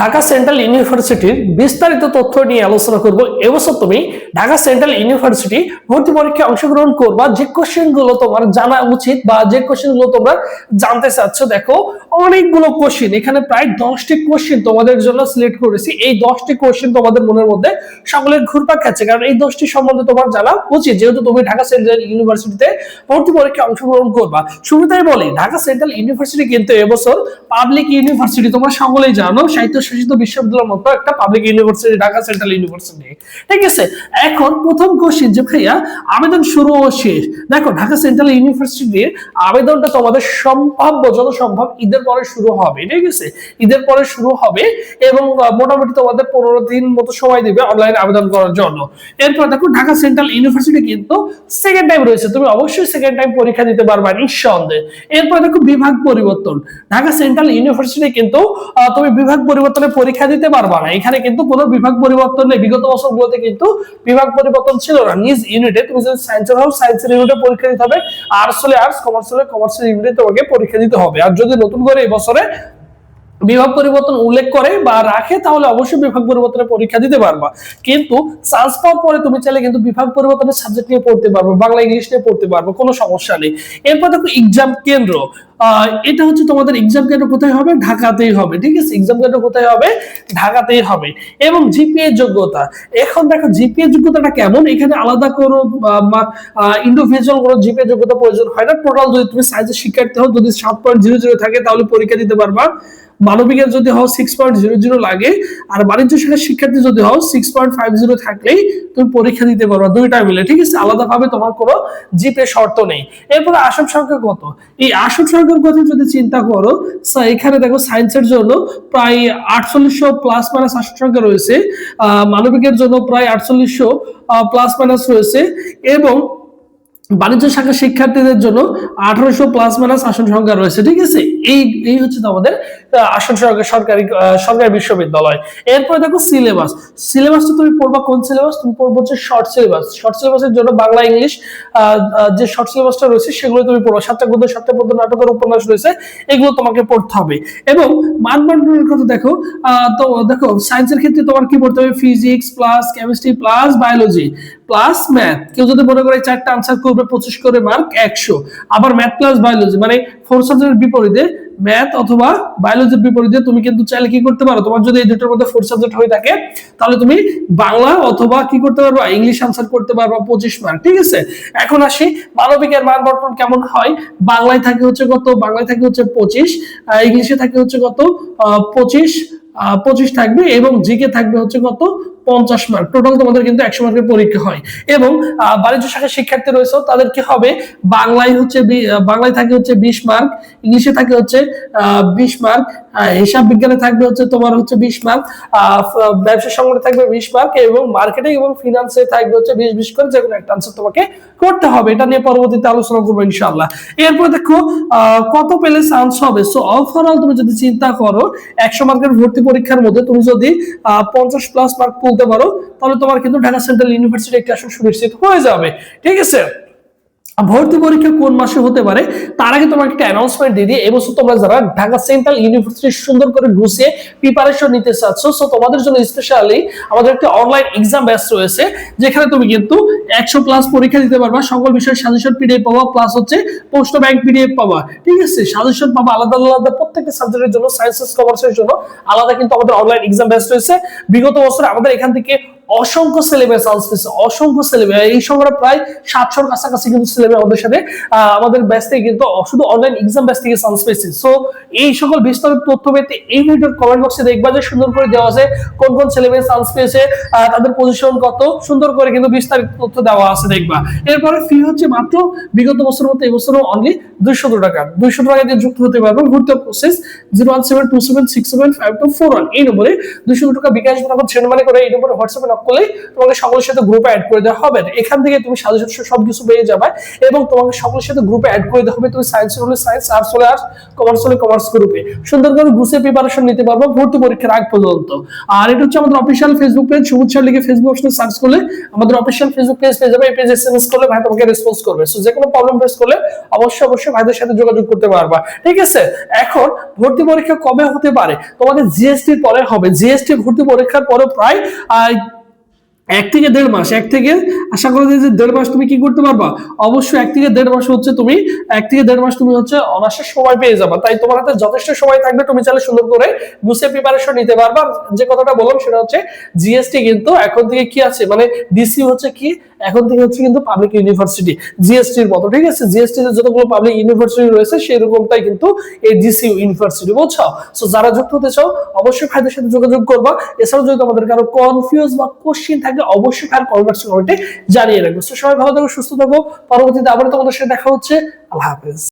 Dhaka central ইউনিভার্সিটির বিস্তারিত তথ্য নিয়ে আলোচনা করব। এবছর তুমি ঢাকা সেন্ট্রাল ইউনিভার্সিটি ভর্তি পরীক্ষায় অংশগ্রহণ করবা, যে কোশ্চেন গুলো তোমার জানা উচিত বা যে কোশ্চেন গুলো তোমরা জানতে চাচ্ছ, দেখো অনেকগুলো কোশ্চেন, এখানে প্রায় 10টি কোশ্চেন তোমাদের জন্য সিলেক্ট করেছি। এই 10টি কোশ্চেন তোমাদের মনের মধ্যে সকলের ঘুরপাক খাচ্ছে, কারণ এই 10টি সম্বন্ধে তোমার জানা উচিত, যেহেতু তুমি ঢাকা সেন্ট্রাল ইউনিভার্সিটিতে ভর্তি পরীক্ষায় অংশগ্রহণ করবা। শুরুতেই বলি, ঢাকা সেন্ট্রাল ইউনিভার্সিটি কিন্তু এবছর পাবলিক ইউনিভার্সিটি, তোমরা সকলেই জানো, স্বায়ত্তশাসিত বিশ্ববিদ্যালয়ের মতো একটা public university Dhaka central university. ঠিক আছে, এখন প্রথম কোশ্চেন যে ভাইয়া আবেদন শুরু ও শেষ। দেখো, ঢাকা সেন্ট্রাল ইউনিভার্সিটির আবেদনটা তোমাদের সম্ভাব্য যত সম্ভব ঈদের পরে শুরু হবে। ঠিক আছে, ঈদের পরে শুরু হবে এবং মোটামুটি তোমাদের 15 দিন মতো সময় দিবে অনলাইনে আবেদন করার জন্য। এরপর দেখো, ঢাকা সেন্ট্রাল ইউনিভার্সিটি কিন্তু সেকেন্ড টাইম রয়েছে, তুমি অবশ্যই সেকেন্ড টাইম পরীক্ষা দিতে পারবা নিঃসন্দেহে। এরপর দেখো, বিভাগ পরিবর্তন। ঢাকা সেন্ট্রাল ইউনিভার্সিটি কিন্তু তুমি বিভাগ পরিবর্তনে পরীক্ষা দিতে পারবা না, এখানে কিন্তু কোনো বিভাগ পরিবর্তন নেই। বিগত বছরগুলোতে কিন্তু বিভাগ পরিবর্তন ছিল না। নিজ ইউনিটে তুমি যদি সায়েন্সের হও সায়েন্সের ইউনিটে পরীক্ষা দিতে হবে, আর্টস হলে আর্টস, কমার্স হলে কমার্সের ইউনিটে তোমাকে পরীক্ষা দিতে হবে। আর যদি নতুন করে এই বছরে বিভাগ পরিবর্তন উল্লেখ করে বা রাখে, তাহলে অবশ্যই বিভাগ পরিবর্তনের পরীক্ষা দিতে পারবা। কিন্তু চান্স পাওয়ার পরে তুমি চাইলে কিন্তু বিভাগ পরিবর্তনের সাবজেক্ট নিয়ে পড়তে পারবো, বাংলা ইংলিশ নিয়ে পড়তে পারবো, কোনো সমস্যা নেই। এরপর দেখো, এক্সাম কেন্দ্র। এটা হচ্ছে তোমাদের এক্সাম কেন্দ্র কোথায় হবে? ঢাকাতেই হবে। ঠিক আছে, এক্সাম কেন্দ্র কোথায় হবে? ঢাকাতেই হবে। এবং জিপিএ যোগ্যতা, এখন দেখো জিপিএ যোগ্যতাটা কেমন, এখানে আলাদা কোনো ইন্ডিভিজুয়াল কোনো জিপিএ যোগ্যতা প্রয়োজন হয় না। টোটাল যদি তুমি সায়েন্সের শিক্ষার্থী হও, যদি 7.00 থাকে তাহলে পরীক্ষা দিতে পারবা। মানবিকের যদি হও 6.00 লাগে, আর বাণিজ্য শাখার শিক্ষার্থী যদি হও 6.50 থাকলেই তুমি পরীক্ষা দিতে পারবা, দুইটা মিলে। ঠিক আছে, আলাদাভাবে তোমার কোনো জিপে শর্ত নেই। এরপরে আসন সংখ্যা কত? এই আসন সংখ্যার কথা যদি চিন্তা করো, এখানে দেখো সায়েন্সের জন্য প্রায় 4800 প্লাস মাইনাস আসন সংখ্যা রয়েছে, মানবিকের জন্য প্রায় 4800 প্লাস মাইনাস রয়েছে, এবং বাণিজ্য শাখা শিক্ষার্থীদের জন্য 1800 প্লাস মাইনাস আসন সংখ্যা রয়েছে। ঠিক আছে, এই হচ্ছে আমাদের আসন সংখ্যা সরকারি বিশ্ববিদ্যালয়। এরপরে দেখো সিলেবাস। সিলেবাসটা তুমি পড়বা কোন সিলেবাস? তুমি পড়বো হচ্ছে শর্ট সিলেবাস। শর্ট সিলেবাসের জন্য বাংলা ইংলিশ যে শর্ট সিলেবাসটা রয়েছে সেগুলো তুমি পড়ো। 7টা গদ্য, 7টা পদ্য, নাটকের উপন্যাস রয়েছে, এগুলো তোমাকে পড়তে হবে। এবং মানবন্টনের কথা দেখো, তো দেখো সায়েন্সের ক্ষেত্রে তোমার কি পড়তে হবে? Physics plus chemistry plus biology plus math. কেউ যদি মনে করে 4টা আনসার করবে 25 করে মার্ক 100। আবার ম্যাথ প্লাস বায়োলজি মানে 4 সাবজেক্টের বিপরীতে ম্যাথ অথবা বায়োলজির বিপরীতে তুমি কিন্তু চাইলে কি করতে পারো, তোমার যদি এই দুটোর মধ্যে 4 সাবজেক্ট হয়ে থাকে তাহলে তুমি বাংলা অথবা কি করতে পারবা, ইংলিশ আনসার করতে পারবা 25 মার্ক। ঠিক আছে, এখন আসি মানবিকের মান বন্টন কেমন হয়। বাংলায় থাকে হচ্ছে কত? বাংলায় থাকে হচ্ছে 25, ইংলিশে থাকে হচ্ছে কত? 25 থাকবে, এবং জিকে থাকবে হচ্ছে কত? 50 মার্ক। টোটাল তোমাদের কিন্তু 100 মার্কের পরীক্ষা হয়। এবং বাণিজ্য শাখার শিক্ষার্থী রয়েছে, তাদের কি হবে? বাংলায় থাকে হচ্ছে 20 মার্ক, ইংলিশে থাকে হচ্ছে 20 মার্ক, হিসাব বিজ্ঞানে থাকবে হচ্ছে তোমার হচ্ছে 20 মার্ক, ব্যবসা সংগঠনে থাকবে 20 মার্ক, এবং মার্কেটিং এবং ফিনান্সে থাকবে হচ্ছে 20 করে, যে কোনো একটা আনসার তোমাকে করতে হবে। এটা নিয়ে পরবর্তীতে আলোচনা করবো ইনশাআল্লাহ। এরপর দেখো কত পেলে চান্স হবে। সো ওভারঅল তুমি যদি চিন্তা করো 100 মার্কের ভর্তি পরীক্ষার মধ্যে তুমি যদি 50 প্লাস মার্ক তুলতে পারো, তাহলে তোমার কিন্তু ঢাকা সেন্ট্রাল ইউনিভার্সিটি একটি আসন সুনিশ্চিত হয়ে যাবে। ঠিক আছে, ভর্তি পরীক্ষা কোন মাসে হতে পারে তার আগে তোমাকে একটা অ্যানাউন্সমেন্ট দিয়ে দিই। এবছর তোমরা যারা ঢাকা সেন্ট্রাল ইউনিভার্সিটি সুন্দর করে গুছিয়ে প্রিপারেশন নিতে চাচ্ছ, সো তোমাদের জন্য স্পেশালি আমাদের একটা অনলাইন এক্সাম ব্যাচ রয়েছে, যেখানে তুমি কিন্তু 100 প্লাস পরীক্ষা দিতে পারবা। সকল বিষয়ের সাজেশন পিডিএফ পাবা, প্লাস হচ্ছে প্রশ্ন ব্যাংক পিডিএফ পাবা। ঠিক আছে, সাজেশন পাবা আলাদা আলাদা প্রত্যেকটা সাবজেক্টের জন্য, সায়েন্স কমার্সের জন্য আলাদা কিন্তু আমাদের অনলাইন এক্সাম ব্যাচ রয়েছে। বিগত বছরে আমাদের এখান থেকে অসংখ্য সিলেবাস আসছে, অসংখ্য সিলেবাস, এই সংখ্যাটা প্রায় 700 কাছাকাছি কিন্তু সিলেবাস আমাদের সাথে আমাদের ব্যাচ থেকে কিন্তু শুধু অনলাইন এক্সাম ব্যাচ থেকে চান্স পেয়েছে। সো এই সকল বিস্তারিত তথ্য পেতে এই ভিডিওর কমেন্ট বক্সে দেখবা যে সুন্দর করে দেওয়া আছে কোন কোন সিলেবাস চান্স পেয়েছে, তাদের পজিশন কত, সুন্দর করে কিন্তু বিস্তারিত তথ্য দেওয়া আছে দেখবা। এরপরে ফি হচ্ছে মাত্র বিগত বছরের মতো এবছরও অনলি 200 টাকা। 200 টাকা দিয়ে যুক্ত হতে পারবে। ভর্তি প্রসেস 01727675241 এই নম্বরে 200 টাকা বিকাশ নগদ সেন্ড মানি করে এই নম্বরে হোয়াটসঅ্যাপে করলেই তোমাকে সকলের সাথে গ্রুপে অ্যাড করে দেওয়া হবে। এখান থেকে তুমি সাজেশন সবকিছু পেয়ে যাবে এবং তোমাকে সকলের সাথে গ্রুপে অ্যাড করে দেওয়া হবে। তুমি সায়েন্স হলে সায়েন্স, আর্টস হলে আর্টস, কমার্স হলে কমার্স গ্রুপে সুন্দর করে গুছিয়ে প্রিপারেশন নিতে পারবো ভর্তি পরীক্ষার আগ পর্যন্ত। আর এটা হচ্ছে আমাদের অফিসিয়াল ফেসবুক পেজ, সবুজ স্যার লিখে ফেসবুক অপশনে সার্চ করলে আমাদের অফিসিয়াল ফেসবুক পেজ পেয়ে যাবে। এই পেজে এসএমএস করলে ভাই তোমাকে রেসপন্স করবে। সো যে কোনো প্রবলেম ফেস করলে অবশ্যই ভাইদের সাথে যোগাযোগ করতে পারবা, ঠিক আছে। এখন ভর্তি পরীক্ষা কবে হতে পারে? তোমাদের জিএসটি পরে হবে। জিএসটি ভর্তি পরীক্ষার পরে প্রায় 1 থেকে 1.5 মাস, আশা করি যে 1.5 মাস তুমি কি করতে পারবা, অবশ্যই 1 থেকে 1.5 মাস হচ্ছে তুমি 1 থেকে 1.5 মাস তুমি হচ্ছে অনার্সের সময় পেয়ে যাবা। তাই তোমার হাতে যথেষ্ট সময় থাকবে, তুমি চাইলে সুন্দর করে গুছিয়ে প্রিপারেশন নিতে পারবা। যে কথাটা বললাম সেটা হচ্ছে জিএসটি কিন্তু এখন থেকে কি আছে, মানে ডিসি হচ্ছে কি এখন থেকে হচ্ছে কিন্তু পাবলিক ইউনিভার্সিটি জিএসটির মতো, ঠিক আছে। জিএসটি তে যতগুলো পাবলিক ইউনিভার্সিটি রয়েছে সেই রকমটাই কিন্তু এই ডিসি ইউনিভার্সিটি, বুঝছো। সো যারা যুক্ত হতে চাও অবশ্যই ভাইদের সাথে যোগাযোগ করবা। এছাড়াও যদি তোমাদের কারো কনফিউজ বা কোশ্চেন থাকে অবশ্যই ভাইয়ের কমেন্টে জানিয়ে রাখবো। সো সবাই ভালো থাকো, সুস্থ থাকো। পরবর্তীতে আবার তোমাদের সাথে দেখা হচ্ছে। আল্লাহ হাফেজ।